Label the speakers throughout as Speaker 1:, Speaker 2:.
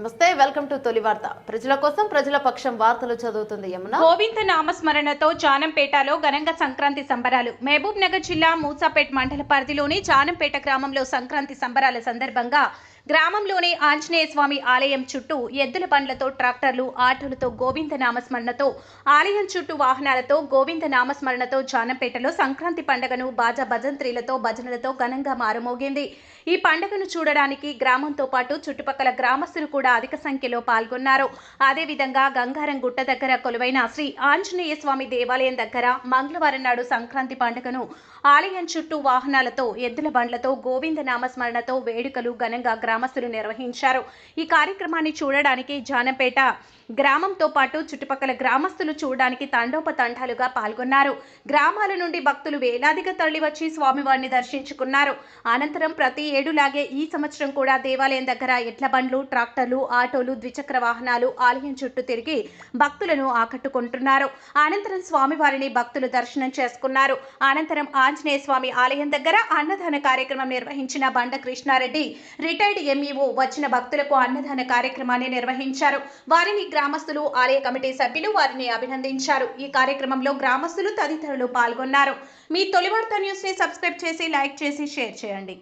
Speaker 1: నమస్తే, welcome to తొలి వార్త. ప్రజల కోసం ప్రజల పక్షం వార్తలు చదువుతుంది యమున.
Speaker 2: గోవింద నామస్మరణతో జానంపేటలో ఘనంగా సంక్రాంతి సంబరాలు. మహబూబ్ నగర్ జిల్లా మూసాపేట్ మండల పరిధిలోని జానంపేట గ్రామంలో సంక్రాంతి సంబరాల సందర్భంగా గ్రామంలోని ఆంజనేయ స్వామి ఆలయం చుట్టూ ఎద్దుల బండ్లతో, ట్రాక్టర్లు, ఆటోలతో గోవింద నామస్మరణతో, ఆలయం చుట్టూ వాహనాలతో గోవింద నామస్మరణతో జానంపేటలో సంక్రాంతి పండుగను బాజా భజంత్రీలతో, భజనలతో ఘనంగా మారుమోగింది. ఈ పండుగను చూడడానికి గ్రామంతో పాటు చుట్టుపక్కల గ్రామస్తులు కూడా అధిక సంఖ్యలో పాల్గొన్నారు. అదేవిధంగా గంగారం గుట్ట దగ్గర కొలువైన శ్రీ ఆంజనేయ స్వామి దేవాలయం దగ్గర మంగళవారం నాడు సంక్రాంతి పండుగను ఆలయం చుట్టూ వాహనాలతో, ఎద్దుల బండ్లతో గోవింద నామస్మరణతో వేడుకలు ఘనంగా గ్రామస్తులు నిర్వహించారు. ఈ కార్యక్రమాన్ని చూడడానికి జానంపేట గ్రామంతో పాటు చుట్టుపక్కల గ్రామస్తులు చూడడానికి తండోపతండాలుగా పాల్గొన్నారు. గ్రామాల నుండి భక్తులు వేలాదిగా తరలివచ్చి స్వామివారిని దర్శించుకున్నారు. అనంతరం ప్రతి ఏడులాగే ఈ సంవత్సరం కూడా దేవాలయం దగ్గర ఎడ్ల బండ్లు, ట్రాక్టర్లు, ఆటోలు, ద్విచక్ర వాహనాలు ఆలయం చుట్టూ తిరిగి భక్తులను ఆకట్టుకుంటున్నారు. అనంతరం స్వామివారిని భక్తులు దర్శనం చేసుకున్నారు. అనంతరం ఆంజనేయ స్వామి ఆలయం దగ్గర అన్నదాన కార్యక్రమం నిర్వహించిన బండ కృష్ణారెడ్డి రిటైర్డ్ ఎంఈఓ వచ్చిన భక్తులకు అన్నదాన కార్యక్రమాన్ని నిర్వహించారు. వారిని గ్రామస్తులు, ఆలయ కమిటీ సభ్యులు వారిని అభినందించారు. ఈ కార్యక్రమంలో గ్రామస్తులు తదితరులు పాల్గొన్నారు. మీ తొలి వార్త న్యూస్ ని సబ్స్క్రైబ్ చేసి, లైక్ చేసి, షేర్ చేయండి.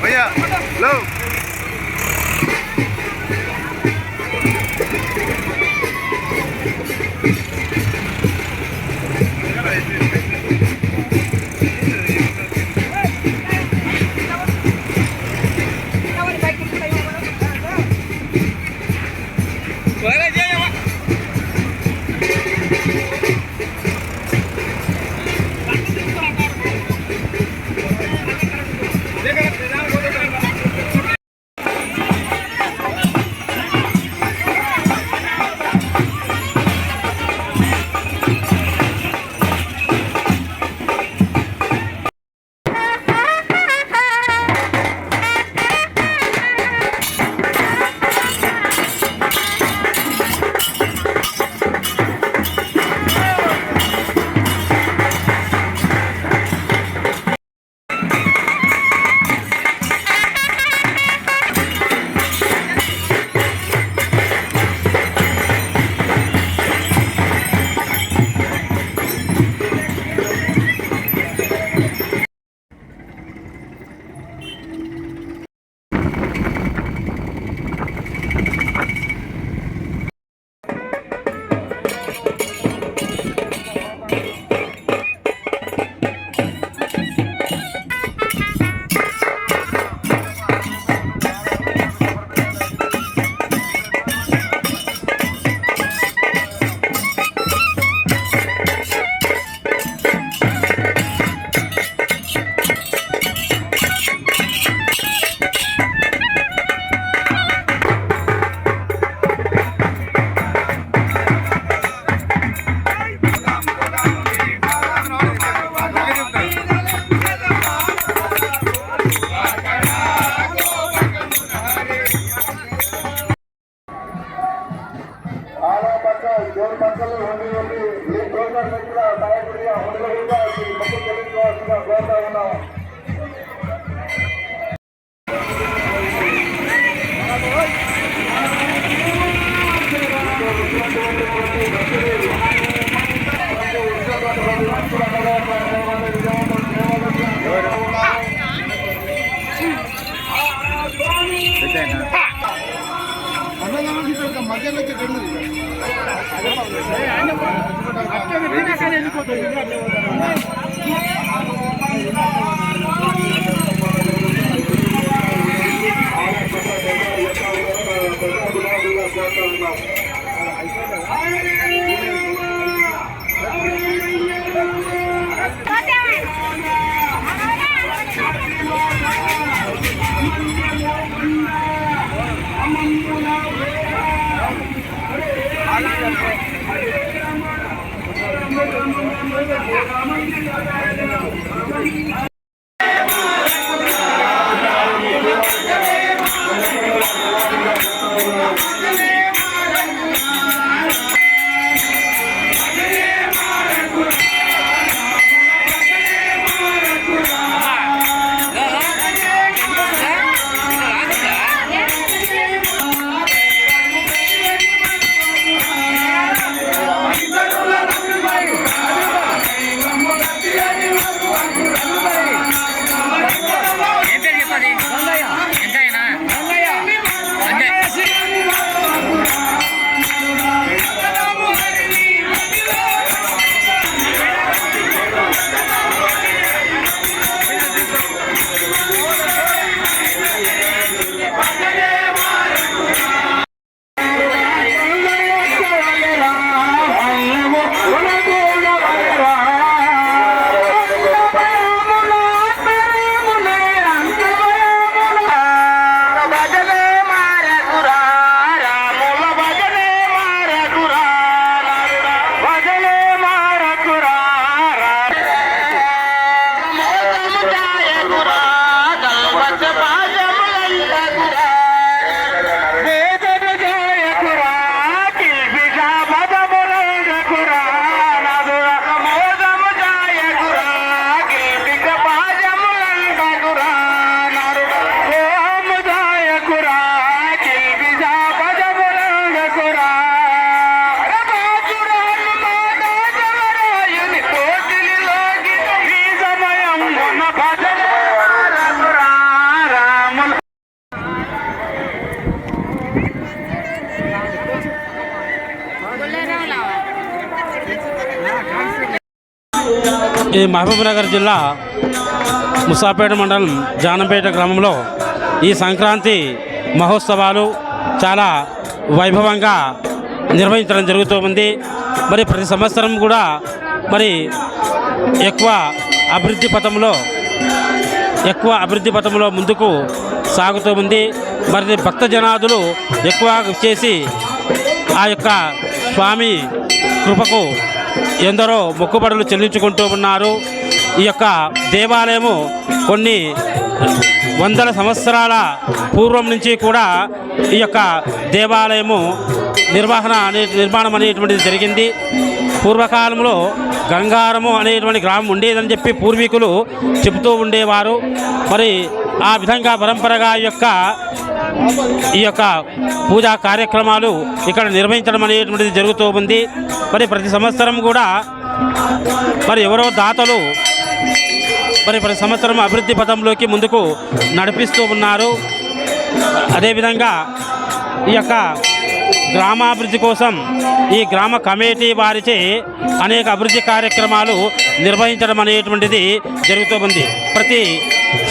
Speaker 3: भैया लो దేవుని పక్కన ఉండి ఏ గవర్నమెంట్ కూడా సహాయకుడిగా ఉండగలుగుతా మొక్కు చెల్లించుకోవాల్సిందిగా కోరుతా ఉన్నాము.
Speaker 4: ఈ మహబూబ్నగర్ జిల్లా ముసాపేట మండలం జానంపేట గ్రామంలో ఈ సంక్రాంతి మహోత్సవాలు చాలా వైభవంగా నిర్వహించడం జరుగుతూ ఉంది. మరి ప్రతి సంవత్సరం కూడా మరి ఎక్కువ అభివృద్ధి పథంలో ముందుకు సాగుతూ ఉంది. మరి భక్త జనాదులు ఎక్కువ చేసి ఆ యొక్క స్వామి కృపకు ఎందరో మొక్కుబడులు చెల్లించుకుంటూ ఉన్నారు. ఈ యొక్క దేవాలయము కొన్ని వందల సంవత్సరాల పూర్వం నుంచి కూడా ఈ యొక్క దేవాలయము నిర్మాణం అనేటువంటిది జరిగింది. పూర్వకాలంలో గంగారము అనేటువంటి గ్రామం ఉండేదని చెప్పి పూర్వీకులు చెబుతూ ఉండేవారు. మరి ఆ విధంగా పరంపరగా ఈ యొక్క పూజా కార్యక్రమాలు ఇక్కడ నిర్వహించడం అనేటువంటిది జరుగుతూ ఉంది. మరి ప్రతి సంవత్సరం కూడా మరి ఎవరో దాతలు మరి ప్రతి సంవత్సరం అభివృద్ధి పథంలోకి ముందుకు నడిపిస్తూ ఉన్నారు. అదేవిధంగా ఈ యొక్క గ్రామాభివృద్ధి కోసం ఈ గ్రామ కమిటీ వారిచే అనేక అభివృద్ధి కార్యక్రమాలు నిర్వహించడం అనేటువంటిది జరుగుతూ ఉంది. ప్రతి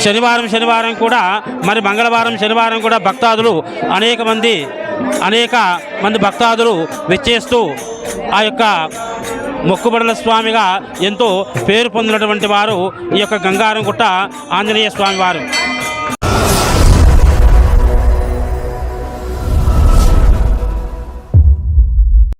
Speaker 4: శనివారం కూడా మరి మంగళవారం శనివారం కూడా భక్తాదులు అనేక మంది భక్తాదులు విచ్చేస్తూ ఆ యొక్క మొక్కుబడుల స్వామిగా ఎంతో పేరు పొందినటువంటి వారు ఈ యొక్క గంగారంగుట్ట ఆంజనేయ స్వామి వారు.